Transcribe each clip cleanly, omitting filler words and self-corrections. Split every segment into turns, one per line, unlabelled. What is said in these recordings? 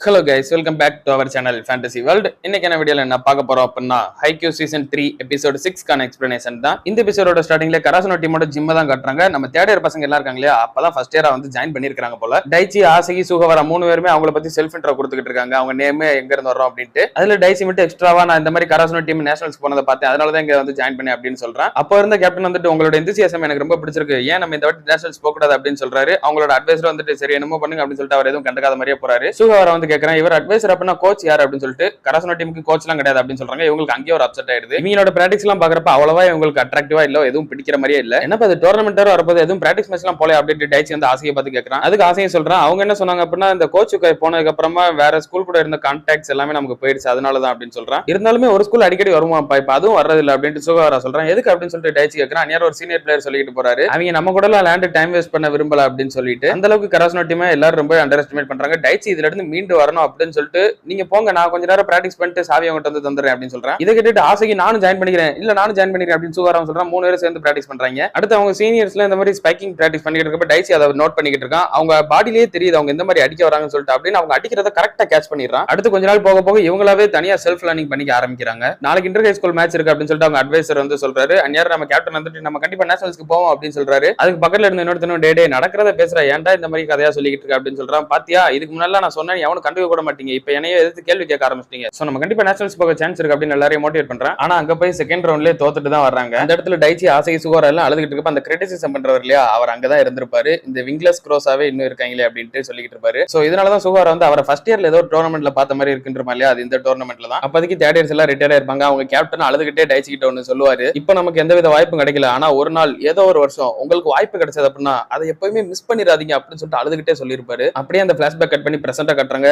Hello guys, welcome back to our channel fantasy world. இன்னைக்கு என்ன வீடியோல என்ன பார்க்க போறோம் அப்படின்னா ஹைக்யூ சீசன் 3 எபிசோட் 6 எக்ஸ்பிளனேஷன் தான். இந்த எபிசோட ஸ்டார்டிங்ல கராசனோ டீமோட ஜிம் தான் காட்டுறாங்க. நம்ம தேர்ட் இயர் பசங்க எல்லாம் இருக்காங்க இல்லையா, அப்பதான் ஃபர்ஸ்ட் இயரா வந்து ஜாயின் பண்ணிருக்காங்க போல. டைச்சி, ஆசகி, சுகவரா 3 பேருமே அவங்கள பத்தி செல்ஃப் இன்ட்ரோ கொடுத்துக்கிட்டு இருக்காங்க. அவங்க நேம் எங்க இருந்து வரோம் அப்படின்ட்டு. அதுல டைச்சி மட்டும் எக்ஸ்ட்ராவா நான் இந்த மாதிரி கராசனோ டீம் நேஷனல்ஸ் போனதை பார்த்தேன், அதனாலதான் இங்க வந்து ஜாயின் பண்ணி அப்படின்னு சொல்றேன். அப்போ இருந்த கேப்டன் வந்துட்டு உங்களோட எந்திசியாசம் எனக்கு ரொம்ப பிடிச்சிருக்கு, ஏன் நம்ம இந்த வாட்டி நேஷனல்ஸ் போக கூடாது அப்படின்னு சொல்றாரு. அவங்களோட அட்வைசர் வந்துட்டு சரி என்னமோ பண்ணுங்க அப்படின்னு சொல்லிட்டு அவர் எதுவும் கண்டுக்காத மாதிரியே போறாரு. சுகவரா வந்து கேட்கறேன், இவர் அட்வைசர் அப்படின்னா கோச் யார் அப்படின்னு சொல்லிட்டு. கராசனோ டீமுக்கு கோச் எல்லாம் கிடையாது அப்படின்னு சொல்றாங்க. இவங்களுக்கு அங்கேயே ஒரு அப்செட் ஆயிடுது. இவங்களோட பிராக்டிஸ் எல்லாம் பாக்குறப்ப அவ்வளவா இவங்களுக்கு அட்ராக்டிவா இல்ல, எதுவும் பிடிக்கிற மாதிரியே இல்ல. என்ன அது டோர்னமெண்ட் வரப்போது எதுவும் பிராக்டிஸ் மேட்ச் எல்லாம் போல அப்படின்னு டைச்சி வந்து ஆசையை பார்த்து கேட்கறான். அதுக்கு ஆசையை சொல்றான். அவங்க என்ன சொன்னாங்க அப்படின்னா, இந்த கோச்சுக்கு போனதுக்கு அப்புறமா வேற ஸ்கூல் கூட இருந்த கான்டாக்ட்ஸ் எல்லாமே நமக்கு போயிடுச்சு, அதனாலதான் அப்படின்னு சொல்றான். இருந்தாலுமே ஒரு ஸ்கூல் அடிக்கடி வருவான்ப்பா, இப்ப அதுவும் வர்றது இல்ல அப்படின்னு சுகவரா சொல்றான். எதுக்கு அப்படின்னு சொல்லிட்டு டைச்சி கேட்கறான். யாரோ ஒரு சீனியர் பிளேயர் சொல்லிட்டு போறாரு, அவங்க நம்ம கூட லேண்ட் டைம் வேஸ்ட் பண்ண விரும்பல அப்படின்னு சொல்லிட்டு. அந்த அளவுக்கு கராசனோ டீம் எல்லாரும் ரொம்ப அண்டர் எஸ்டிமேட் பண்றாங்க. டைச்சி இதுல இருந்து மீண்டு வரணும் அப்படின்னு சொல்லிட்டு, நீங்க போங்க, நான் கொஞ்ச நேரம் பிராக்டிஸ் பண்ணிட்டு சாவி அவங்ககிட்ட வந்து தந்துறேன் அப்படின்னு சொல்றேன். இதை கேட்டுட்டு ஆசைக்கு நானும் ஜாயின் பண்ணிக்கிறேன், இல்ல நானும் ஜாயின் பண்ணிக்கிறேன் அப்படின்னு சுகவரா சொல்றான். 3 பேரும் சேர்ந்து பிராக்டிஸ் பண்றாங்க. அடுத்து அவங்க சீனியர்ஸ்ல இந்த மாதிரி ஸ்பைக்கிங் பிராக்டிஸ் பண்ணிட்டு இருக்கப்ப டைச்சி அதை நோட் பண்ணிக்கிட்டு இருக்கான். அவங்க பாடியிலேயே தெரியுது அவங்க இந்த மாதிரி அடிக்க வராங்கன்னு சொல்லிட்டு. அப்படின்னு அவங்க அடிக்கிறத கரெக்டா கேட்ச் பண்ணிடுறான். அடுத்து கொஞ்ச நாள் போக போக இவங்களாவே தனியா செல்ஃப் லேர்னிங் பண்ணிக்க ஆரம்பிக்கிறாங்க. நாளைக்கு இன்டர் ஹை ஸ்கூல் மேட்ச் இருக்கு அப்படின்னு சொல்லிட்டு அவங்க அட்வைசர் வந்து சொல்றாரு. அந்நேரம் நம்ம கேப்டன் வந்துட்டு நம்ம கண்டிப்பா நேஷனல்ஸ்க்கு போவோம் அப்படின்னு சொல்றாரு. அதுக்கு பக்கத்துல இருந்து இன்னொருத்தனும் டே நடக்கிறத பேசுற, ஏன்டா இந்த மாதிரி கதையா சொல்லிக்கிட்டு இருக்க அப்படின்னு சொல்றான். பாத்தியா, இதுக்கு முன்னால நான் சொன்னேன் எவனும் கண்டுக்க கூட மாட்டீங்க, இப்ப என்னைய எதிர்த்து கேள்வி கேட்க ஆரம்பிச்சிட்டீங்க, சோ நம்ம கண்டிப்பா நேஷனல்ஸ் போக சான்ஸ் இருக்கு அப்படின்னு எல்லாரையும் மோட்டிவேட் பண்றேன். ஆனா அங்க போய் செகண்ட் ரவுண்ட்லயே தோத்துட்டு தான் வர்றாங்க. அந்த இடத்துல டைச்சி, ஆசை, சுகவரா எல்லாம் அழுதுகிட்டு இருக்கப்ப அந்த கிரிட்டிசிசம் பண்றவர் இல்லையா, அவர் அங்கதான் இருந்திருப்பாரு. இந்த விங்லெஸ் க்ரோஸாவே இன்னும் இருக்காங்களே அப்படின்ட்டு சொல்லிட்டு இருப்பாரு. சோ இதனாலதான் சுகவரா வந்து அவரை ஃபர்ஸ்ட் இயர்ல ஏதோ டோர்னமெண்ட்ல பார்த்த மாதிரி இருக்குன்ற இல்லையா, அது இந்த டோர்னமெண்ட்ல தான். அப்போதைக்கு தேர்ட் இயர்ஸ் எல்லாம் ரிட்டையர் ஆயிருப்பாங்க. அவங்க கேப்டன் அழுதுகிட்டே டைச்சி கிட்ட ஒன்னு சொல்லுவாரு, இப்ப நமக்கு எந்தவித வாய்ப்பும் கிடைக்கல, ஆனா ஒரு நாள் ஏதோ ஒரு வருஷம் உங்களுக்கு வாய்ப்பு கிடைச்சது அப்படின்னா அதை எப்பயுமே மிஸ் பண்ணிடாதீங்க அப்படின்னு சொல்லிட்டு அழுதுகிட்டே சொல்லியிருப்பாரு. அப்படியே அந்த பிளாஷ்பேக் கட் பண்ணி பிரசன்டா கட்டுறாங்க.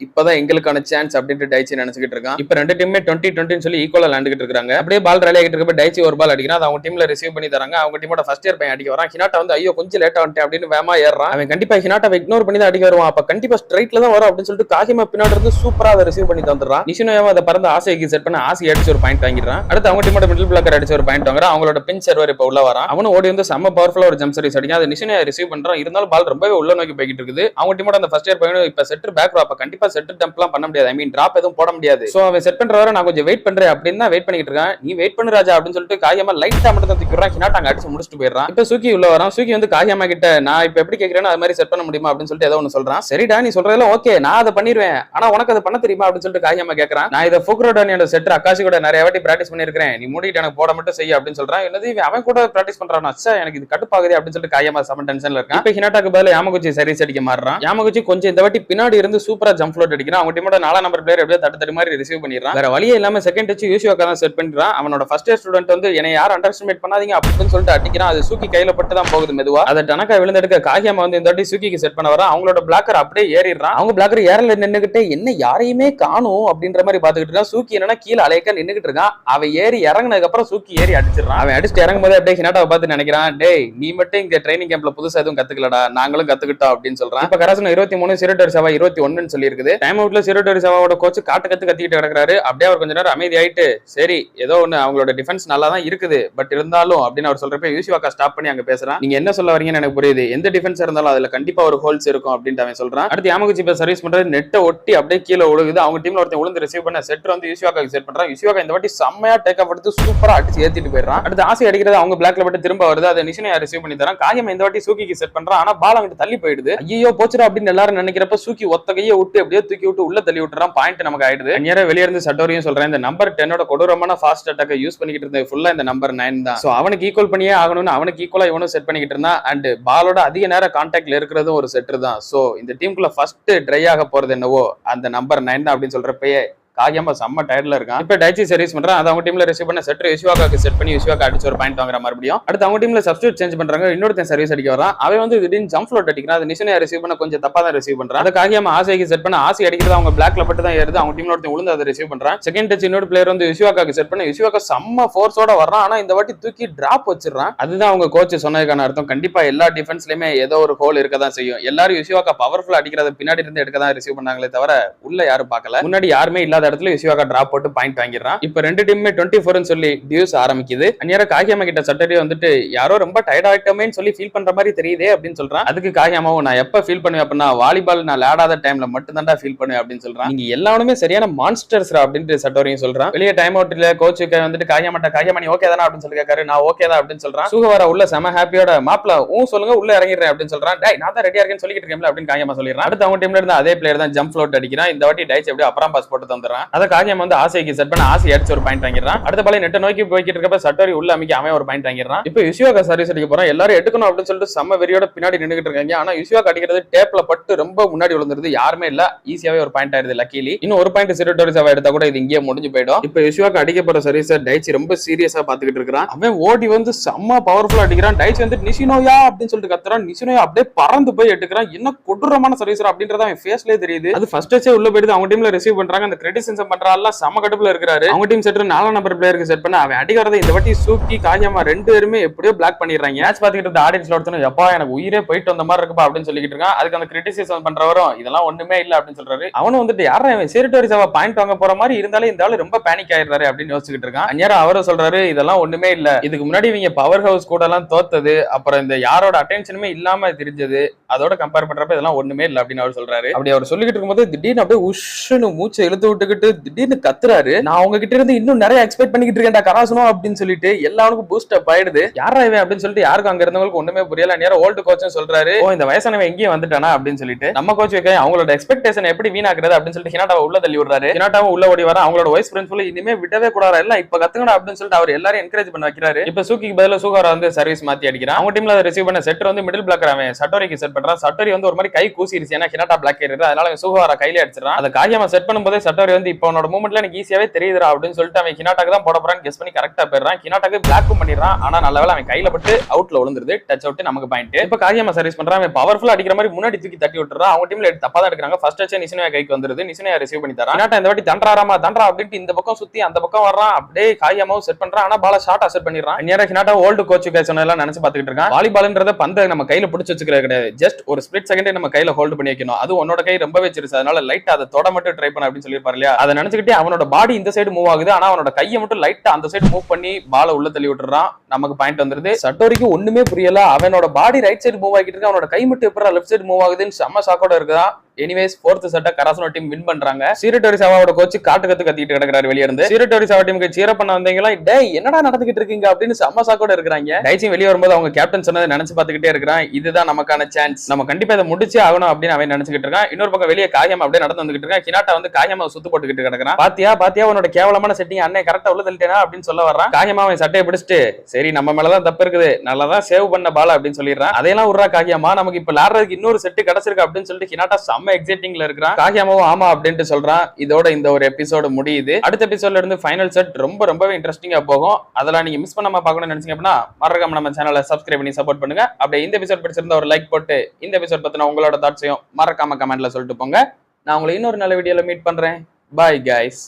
இப்பதான் எங்களுக்கான சான்ஸ் அப்படின்னு டைச்சி நினைச்சுக்கிட்டு இருக்கான். இப்ப ரெண்டு டீமே 20-20 சொல்லி ஈக்குவலா விளையாண்டுட்டு இருக்காங்க. அப்படியே பால் ரேலி ஆகிட்டு இருக்க டைச்சி ஒரு பால் அடிக்கிறான். அவங்க டீம்ல ரிசீவ் பண்ணி தராங்க. அவங்க டீமோட ஃபர்ஸ்ட் இயர் பையன் அடிக்க வரான். ஹினாட்டா வந்து ஐயோ கொஞ்சம் லேட் ஆகிட்டேன் அப்படின்னு வேமா ஏறான். அவன் கண்டிப்பா ஹினாட்டாவை இக்னோர் பண்ணி தான் அடிக்க வருவான். அப்ப கண்டிப்பா ஸ்ட்ரைட்ல தான் வரும் அப்படின்னு சொல்லிட்டு காகிமா பின்னாடி இருந்து சூப்பரா அதை ரிசீவ் பண்ணி தந்துடுறான். நிஷினோயாவை அதை பறந்து ஆசைக்கு செட் பண்ண ஆசை அடிச்சு ஒரு பாயிண்ட் வாங்கிடுறான். அடுத்து அவங்க டீமோட மிடில் பிளாக்கர் அடிச்சு ஒரு பாயிண்ட் வாங்குறான். அவங்களோட பின் சர்வர் இப்ப உள்ள வரான். அவனும் ஓடி வந்து செம்ம பவர்ஃபுல்லா ஒரு ஜம்ப் சர்வீஸ் அடிக்கும். அதை நிஷினோயா ரிசீவ் பண்றான். இருந்தாலும் பால் ரொம்பவே உள்ள நோக்கி போய்கிட்டு இருக்குது. அவங்க டீமோட அந்த ஃபர்ஸ்ட் இயர் பையனும் இப்ப செட்டர் பேக் அப்ப கண்டிப்பா செட்டர் ஜம்ப் எல்லாம் பண்ண முடியாது, ஐ மீன் டிராப் எதுவும் போட முடியாது. சோ அவன் செட் பண்ற வரை நான் கொஞ்சம் வெயிட் பண்றேன் அப்படின்னு தான் வெயிட் பண்ணிட்டு இருக்கான். நீ வெயிட் பண்ணு ராஜா அப்படின்னு சொல்லிட்டு காகியமா லைட்டா மட்டும் தான் தூக்கிடுறான். ஹினாட்டா அங்க அடிச்சு முடிச்சுட்டு போயிடுறான். இப்ப சூக்கி உள்ள வரான். சூக்கி வந்து காகியமா கிட்ட நான் இப்ப எப்படி கேட்கிறேன்னு அது மாதிரி செட் பண்ண முடியுமா அப்படின்னு சொல்லிட்டு ஏதோ ஒன்று சொல்றான். சரிடா நீ சொல்றதெல்லாம் ஓகே, நான் அதை பண்ணிடுவேன், ஆனா உனக்கு அதை பண்ண தெரியுமா அப்படின்னு சொல்லிட்டு காகியமா கேட்கறான். நான் இதை ஃபுக்ரோடானியோட செட்டர் அக்காசி கூட நிறைய வாட்டி பிராக்டிஸ் பண்ணிருக்கேன், நீ மூடிட்டு எனக்கு போட மட்டும் செய்ய அப்படின்னு சொல்றான். என்னது அவன் கூட பிராக்டிஸ் பண்றான், அச்சா எனக்கு இது கடுப்பாகுது அப்படின்னு சொல்லிட்டு காகியமா செம டென்ஷன்ல இருக்கான். இப்ப ஹினாட்டாக்கு பதிலா யாமகுச்சி சர்வீஸ் அடிக்க மாறான். யாமகுச்சி கொஞ்சம் இந்த வாட்டி பின்னாடி இருந்து சூப்பரா ஜம்ப் ஃப்ளோட் அடிக்கிறான். அவங்க டீமோட 4 நம்பர் பிளேயர் எப்படியோ தட்டு மாதிரி ரிசீவ் பண்ணிடுறான். வேற வழியே இல்லாம செகண்ட் டச் யூசியோகா தான் செட் பண்ணிடுறான். அவனோட ஃபர்ஸ்ட் இயர் ஸ்டூடெண்ட் வந்து என்னை யாரும் அண்டர் எஸ்டிமேட் பண்ணாதீங்க அப்படின்னு சொல்லிட்டு அடிக்கிறான். அது சூக்கி கையில பட்டு தான் போகுது மெதுவா. அதை டனக்கா விழுந்தெடுக்க காகியமா வந்து இந்த வாட்டி சூக்கிக்கு செட் பண்ண வரான். அவங்களோட பிளாக்கர் அப்படியே ஏறிடுறான். அவங்க பிளாக்கர் ஏறல நின்னுகிட்டே என்ன யாரையுமே காணும் அப்படின்ற மாதிரி பாத்துக்கிட்டு இருக்கான். சூக்கி என்னன்னா கீழே அலையக்க நின்னுகிட்டு இருக்கான். அவன் ஏறி இறங்கினதுக்கு அப்புறம் சூக்கி ஏறி அடிச்சிடறான். அவன் அடிச்சுட்டு இறங்கும் போது அப்படியே ஹினாட்டாவை பார்த்து நினைக்கிறான், டேய் நீ மட்டும் இங்க ட்ரைனிங் கேம்ப்ல புதுசா எதுவும் கத்துக்கலடா, நாங்களும் கத்துக்கிட்டோம் அப்படின்னு சொல்றான். இப்ப கராசனோ 23 சிரோட்டோரி சவா 21 சொல்லி இருக்குது. டைம் அவுட்ல சிரோட்டோரி சவாவோட கோச் கத்திக்கிட்டு கிடக்குறாரு. அப்படியே அவர் கொஞ்ச நேரம் அமைதி ஆயிட்டு சரி ஏதோ ஒண்ணு அவங்களோட டிஃபென்ஸ் நல்லா தான் இருக்குது, பட் இருந்தாலும் அப்படின்னு அவர் சொல்றப்ப யூசிவாக்கா ஸ்டாப் பண்ணி அங்க பேசுறான். நீங்க என்ன சொல்ல வரீங்கன்னு எனக்கு புரியுது, எந்த டிஃபென்ஸ் இருந்தாலும் அதுல கண்டிப்பா ஒரு ஹோல்ஸ் இருக்கும் அப்படின்னு அவன் சொல்றான். அடுத்து யாமகுச்சி இப்ப சர்வீஸ் பண்றது நெட்டை ஒட்டி அப்படியே கீழே ஒழுகுது. அவங்க டீம்ல ஒருத்தன் விழுந்து ரிசீவ் பண்ண செட்டர் வந்து யூசிவாக்காக்கு செட் பண்றான். யூசிவாக்கா இந்த வாட்டி செம்மையா டேக் ஆஃப் எடுத்து சூப்பரா அடிச்சு ஏத்திட்டு போயிடுறான். அடுத்து ஆசை அடிக்கிறது அவங்க பிளாக்ல பட்டு திரும்ப வருது. அதை நிஷினோயா ரிசீவ் பண்ணி தரான். காயமா இந்த வாட்டி சூக்கிக்கு செட் பண்றான். ஆனா பால் அங்கிட்டு தள்ளி போயிடுது. ஐயோ போச்சுடா அப்படின்னு எல்லாரும் நினைக்கிறப்ப சூக்கி ஒத்த கையை விட்டு அப்படியே தூக்கி விட்டு உள்ள தள்ளி விட்டுறான். பாயிண்ட் நமக்கு ஆயிடுது. நேரா வெளியே இருந்து சட்டோரியும் சொல்றேன், இந்த நம்பர் 10 கொடூரமான ஃபாஸ்ட் அட்டாக் யூஸ் பண்ணிக்கிட்டு இருந்தது ஃபுல்லா இந்த நம்பர் 9 தான். சோ அவனுக்கு ஈக்குவல் பண்ணியே ஆகணும்னு அவனுக்கு ஈக்குவலா இவனும் செட் பண்ணிக்கிட்டு இருந்தான். அண்ட் பாலோட அதிக நேரம் கான்டாக்ட்ல இருக்கிறதும் ஒரு செட்டர் தான். சோ இந்த டீமுக்குள்ள ஃபர்ஸ்ட் ட்ரை ஆக போறது என்னவோ அந்த நம்பர் 9 தான் அப்படின்னு சொல்றப்பயே காகியமா செம்ம டயர்ட்ல இருக்கான். இப்ப டைச்சி சர்வீஸ் பண்றான். அது அவங்க டீம்ல ரிசீவ் பண்ண செட்டர் யூசிவாக்காக்கு செட் பண்ணி யூசிவாக்கா அடிச்சு ஒரு பாயிண்ட் வாங்குற மறுபடியும். அடுத்து அவங்க டீம்ல சப்ஸ்டியூட் சேஞ்ச் பண்றாங்க. இன்னொருத்தன் சர்வீஸ் அடிக்க வரான். அவன் வந்து திடீர்னு ஜம்ப் ஃப்ளோட் அடிக்கிறான். அது நிஷினோயா ரிசீவ் பண்ண கொஞ்சம் தப்பா தான் ரிசீவ் பண்றான். அது காகியமா ஆசைக்கு செட் பண்ண ஆசை அடிக்கிறது அவங்க பிளாக்ல பட்டு தான் ஏறுது. அவங்க டீம்ல ஒருத்தன் விழுந்து அதை ரிசீவ் பண்றான். செகண்ட் டச் இன்னொரு பிளேயர் வந்து யூசிவாக்காக்கு செட் பண்ண யூசிவாக்கா செம்ம ஃபோர்ஸோட வர்றான். ஆனா இந்த வாட்டி தூக்கி டிராப் வச்சிடறான். அதுதான் அவங்க கோச் சொன்னதுக்கான அர்த்தம். கண்டிப்பா எல்லா டிஃபென்ஸ்லயுமே ஏதோ ஒரு ஹோல் இருக்க தான் செய்யும். எல்லாரும் யூசிவாக்கா பவர்ஃபுல்லா அடிக்கிறத பின்னாடி இருந்து எடுக்க தான் ரிசீவ் பண்ணாங்களே தவிர உள்ள யாரும் பார்க்கல. முன்னாடி யாருமே இல்லாத இல்லாத இடத்துல யுசிவாக்கா டிராப் போட்டு பாயிண்ட் வாங்கிடுறான். இப்ப ரெண்டு டீமுமே 24 சொல்லி டியூஸ் ஆரம்பிக்குது. அந்நேரம் காகியாமா கிட்ட சட்டரி வந்துட்டு யாரோ ரொம்ப டயர்ட் ஆயிட்டோமேன்னு சொல்லி ஃபீல் பண்ற மாதிரி தெரியுதே அப்படின்னு சொல்றான். அதுக்கு காகியாமாவும் நான் எப்ப ஃபீல் பண்ணுவேன் அப்படின்னா வாலிபால் நான் விளையாடாத டைம்ல மட்டும் தான்டா ஃபீல் பண்ணுவேன் அப்படின்னு சொல்றான். நீங்க எல்லாருமே சரியான மான்ஸ்டர்ஸ் அப்படின்ட்டு சட்டோரியும் சொல்றான். வெளியே டைம் அவுட்ல கோச்சுக்கு வந்துட்டு காகியாமா நீ ஓகே தானே அப்படின்னு சொல்லி கேட்காரு. நான் ஓகே தான் அப்படின்னு சொல்றான். சுகவாரா உள்ள செம ஹாப்பியோட மாப்ள சொல்லுங்க உள்ள இறங்கிடுறேன் அப்படின்னு சொல்றான். டேய் நான் தான் ரெடியா இருக்கேன்னு சொல்லிட்டு இருக்கேன் அப்படின்னு காகியாமா சொல்லிடுறான். அடுத்து அவங்க டீம்ல இருந்து அதே பிளேயர் தான் ஜம்ப் ஃப்ளோட் அடிக்கிறான். இந்த வாட்டி டைஸ் எப்படி அப்புறம் பாஸ் போட்டு தந்துறான். அத காகியாமா வந்து ஆசைக்கு செட் பண்ண ஆசை அடிச்சு ஒரு பாயிண்ட் வாங்கிடுறான். அடுத்த பாலை நெட்ட நோக்கி போய்கிட்டு இருக்கப்ப சட்டோரி உள்ள அமைக்க அவன் ஒரு பாயிண்ட் வாங்கிடுறான். இப்போ யுசிவாக்கா சர்வீஸ் அடிக்க போறான். எல்லாரும் எடுக்கணும் அப்படின்னு சொல்லிட்டு செம்ம வெறியோட பின்னாடி நின்னுகிட்டு இருக்காங்க. ஆனா யுசிவாக்கா அடிக்கிறது டேப்ல பட்டு ரொம்ப முன்னாடி விழுந்துருது. யாருமே இல்ல, ஈஸியாவே ஒரு பாயிண்ட் ஆயிருது. லக்கிலி இன்னும் ஒரு பாயிண்ட் சிரிட்டோரிஸாவா எடுத்தா கூட இது இங்கே முடிஞ்சு போயிடும். இப்போ யுசிவாக்கா அடிக்க போற சர்வீஸை டைச்சி ரொம்ப சீரியஸா பாத்துக்கிட்டு இருக்கான். அவன் ஓடி வந்து செம்ம பவர்ஃபுல்லா அடிக்கிறான். டைச்சி வந்து நிஷினோயா அப்படின்னு சொல்லிட்டு கத்துறான். நிஷினோயா அப்படியே பறந்து போய் எடுக்கிறான். என்ன கொடூரமான சர்வீஸ் அப்படின்றத அவன் ஃபேஸ்லயே தெரியுது. அது ஃபர்ஸ்ட் டச்சே உள்ள போயிடுது. அவங்க டீம்ல ரிசீவ் பண்றாங்க. அந்த கிரிட்டிசிசம் பண்றால செம்ம கடுப்புல இருக்காரு. அவங்க டீம் செட் 4 நம்பர் பிளேயருக்கு செட் பண்ண அவன் அடிக்கிறத இந்த வாட்டி சூக்கி காகியாமா ரெண்டு பேருமே எப்படியோ பிளாக் பண்ணிடுறாங்க. மேட்ச் பாத்துக்கிட்டு இருந்த ஆடியன்ஸ்ல ஒருத்தனும் எப்பா எனக்கு உயிரே போயிட்டு வந்த மாதிரி இருக்குப்பா அப்படின்னு சொல்லிட்டு இருக்கான். அதுக்கு அந்த கிரிட்டிசிசம் பண்றவரும் இதெல்லாம் ஒண்ணுமே இல்ல அப்படின்னு சொல்றாரு. அவனும் வந்துட்டு யாரா சிரிட்டோரிஸாவா பாயிண்ட் வாங்க போற மாதிரி இருந்தாலும் இந்த ஆளு ரொம்ப பேனிக் ஆயிடுறாரு அப்படின்னு யோசிச்சுட்டு இருக்கான். அந்நேரம் அவரும் சொல்றாரு இதெல்லாம் ஒண்ணுமே இல்ல, இதுக்கு முன்னாடி இவங்க பவர் ஹவுஸ் கூட எல்லாம் தோத்தது, அப்புறம் இந்த யாரோட அட்டென்ஷனுமே இல்லாம தெரிஞ்சது, அதோட கம்பேர் பண்றப்ப இதெல்லாம் ஒண்ணுமே இல்ல அப்படின்னு அவர் சொல்றாரு. அப்படி அவர் சொல்லிட்டு இருக்கும்போது திடீர்னு அப்படியே உஷ்னு மூச்சை இழுத்து விட்டுக்கிட்டு திடீர்னு கத்துறாரு. நான் உங்ககிட்ட இருந்து இன்னும் நிறைய எக்ஸ்பெக்ட் பண்ணிக்கிட்டு இருக்கேன்டா கராசனோ அப்படின்னு சொல்லிட்டு எல்லாருக்கும் பூஸ்ட் அப் ஆயிடுது. யாரா இவன் அப்படின்னு சொல்லிட்டு யாருக்கும் அங்க இருந்தவங்களுக்கு ஒண்ணுமே புரியல. நேரம் ஓல்டு கோச்சும் சொல்றாரு இந்த வயசானவன் எங்கேயும் வந்துட்டானா அப்படின்னு சொல்லிட்டு நம்ம கோச் வைக்க அவங்களோட எக்ஸ்பெக்டேஷன் எப்படி வீணாக்குறது அப்படின்னு சொல்லிட்டு ஹினாட்டாவை உள்ள தள்ளி விடுறாரு. ஹினாட்டாவை உள்ள ஓடி வர அவங்களோட வைஸ் பிரின்சிபல் இனிமே விடவே கூடாது எல்லாம் இப்ப கத்துக்கணும் அப்படின்னு சொல்லிட்டு அவர் எல்லாரும் என்கரேஜ் பண்ண வைக்கிறாரு. இப்ப சூக்கிக்கு பதிலா சுகாரா வந்து சர்வீஸ் மாத்தி அடிக்கிறான். அவங்க டீம்ல ரிசீவ் பண்ண செட்டர் வந்து மிடில் பிளாக்கர் அவன் சட்டோரிக்கு செட் பண்றான். சட்டோரி வந்து ஒரு மாதிரி கை கூசிருச்சு, ஏன்னா ஹினாட்டா பிளாக் ஏறிடுது. அதனால சுகாரா கையில அடிச்சிடறான். அதை காகியாமா செட் பண்ணும்போது சட்டோரி வந்து இப்போ அவனோட மூவ்மெண்ட்ல எனக்கு ஈஸியாவே தெரியுதுடா அப்படின்னு சொல்லிட்டு அவன் ஹினாட்டாக்கு தான் போட போறான்னு கெஸ் பண்ணி கரெக்டா போயிடுறான். ஹினாட்டாக்கு பிளாக்கும் பண்ணிடுறான். ஆனா நல்லவேளை அவன் கையில பட்டு அவுட்ல விழுந்துருது. டச் அவுட் நமக்கு பாயிண்ட். இப்ப காகியாமா சர்வீஸ் பண்றான். அவன் பவர்ஃபுல்லா அடிக்கிற மாதிரி முன்னாடி தூக்கி தட்டி விட்டுறான். அவங்க டீம்ல தப்பா தான் எடுக்கிறாங்க. ஃபர்ஸ்ட் டச் நிஷினோயா கைக்கு வந்துருது. நிஷினோயா ரிசீவ் பண்ணி தரான். ஹினாட்டா இந்த வாட்டி தண்டராராமா தண்டரா அப்படின்ட்டு இந்த பக்கம் சுத்தி அந்த பக்கம் வர்றான். அப்படியே காகியாமாவும் செட் பண்றான். ஆனா பால ஷார்ட் செட் பண்ணிடுறான். நேரா ஹினாட்டா ஓல்டு கோச் சொன்னதெல்லாம் நினைச்சு பாத்துக்கிட்டு இருக்கான். வாலிபால்ன்றத பந்தை நம்ம கையில பிடிச்சு வச்சுக்கிறது கிடையாது. ஜஸ்ட் ஒரு ஸ்பிளிட் செகண்ட் நம்ம கையில ஹோல்ட் பண்ணி வைக்கணும். அது உன்னோட கை ரொம்பவே சிறுசு, அதனால லைட்டா அதை தொட மட்டும் ட்ரை பண்ண அப்படின்னு சொல்லியிருப்பாரு இல்லையா. அதை நினைச்சுக்கிட்டே அவனோட பாடி இந்த சைடு மூவ் ஆகுது. ஆனா அவனோட கையை மட்டும் லைட்டா அந்த சைடு மூவ் பண்ணி பால உள்ள தள்ளி விட்டுறான். நமக்கு பாயிண்ட் வந்துருது. சட்டோரிக்கு ஒண்ணுமே புரியல. அவனோட பாடி ரைட் சைடு மூவ் ஆகிட்டு இருக்கு, அவனோட கை மட்டும் எப்படி லெஃப்ட் சைடு மூவ் ஆகுதுன்னு செம்ம ஷாக்கோட இருக்குதான். எனிவேஸ் ஃபோர்த் செட்ட கராசனோ டீம் வின் பண்றாங்க. சிரிட்டோரிஸாவோட கோச் காட்டு கத்திட்டு கிடக்குறாரு வெளிய இருந்து. சிரிட்டோரிஸாவா டீமுக்கு சீர பண்ண வந்தீங்களா டேய் என்னடா நடந்துகிட்டு இருக்கீங்க அப்படின்னு செம்ம ஷாக்கோட இருக்காங்க. டைச்சி வெளிய வரும்போது அவங்க கேப்டன் சொன்னதை நினைச்சு பாத்துக்கிட்டே இருக்கான். இதுதான் நமக்கான சான்ஸ், நம்ம கண்டிப்பா இதை முடிச்சே ஆகணும் அப்படின்னு அவன் நினைச்சுக்கிட்டு இருக்கான். இன்னொரு பக்கம் வெளியே காகியாமா அப்படியே நடந்து வந்துகிட்டு இருக்கான். ஹினாட்டா வந்து காகியாமா சுத்து போட்டுக்கிட்டு கிடக்குறான். பாத்தியா உன்னோட கேவலமான செட்டிங் அண்ணே கரெக்டா உள்ள தள்ளிட்டேனா அப்படின்னு சொல்ல வர்றான். காகியாமா அவன் சட்டையை பிடிச்சிட்டு சரி நம்ம மேலதான் தப்பு இருக்குது, நல்லாதான் சேவ் பண்ண பால அப்படின்னு சொல்லிடுறான். அதையெல்லாம் விடுறா காகியாமா, நமக்கு இப்ப விளையாடுறதுக்கு இன்னொரு செட்டு கிடைச்சிருக்கு அப்படின்னு சொல்லிட்டு ஹினாட்டா செம்ம எக்ஸைட்டிங்ல இருக்கு. காகியாமாவும் ஆமா அப்படின்ட்டு சொல்றான். இதோட இந்த ஒரு எபிசோடு முடியுது. அடுத்த எபிசோட்ல இருந்து ஃபைனல் செட் ரொம்பவே இன்ட்ரெஸ்டிங்கா போகும். அதெல்லாம் நீங்க மிஸ் பண்ணாம பார்க்கணும்னு நினைச்சீங்க அப்படின்னா மறக்காம நம்ம சேனலை சப்ஸ்கிரைப் பண்ணி சப்போர்ட் பண்ணுங்க. அப்படியே இந்த எபிசோட் பிடிச்சிருந்தா ஒரு லைக் போட்டு இந்த எபிசோட் பத்தின உங்களோட தாட்ஸையும் மறக்காம கமெண்ட்ல சொல்லிட்டு போங்க. நான் உங்களை இன்னொரு நல்ல வீடியோல மீட் பண்றேன். Bye guys.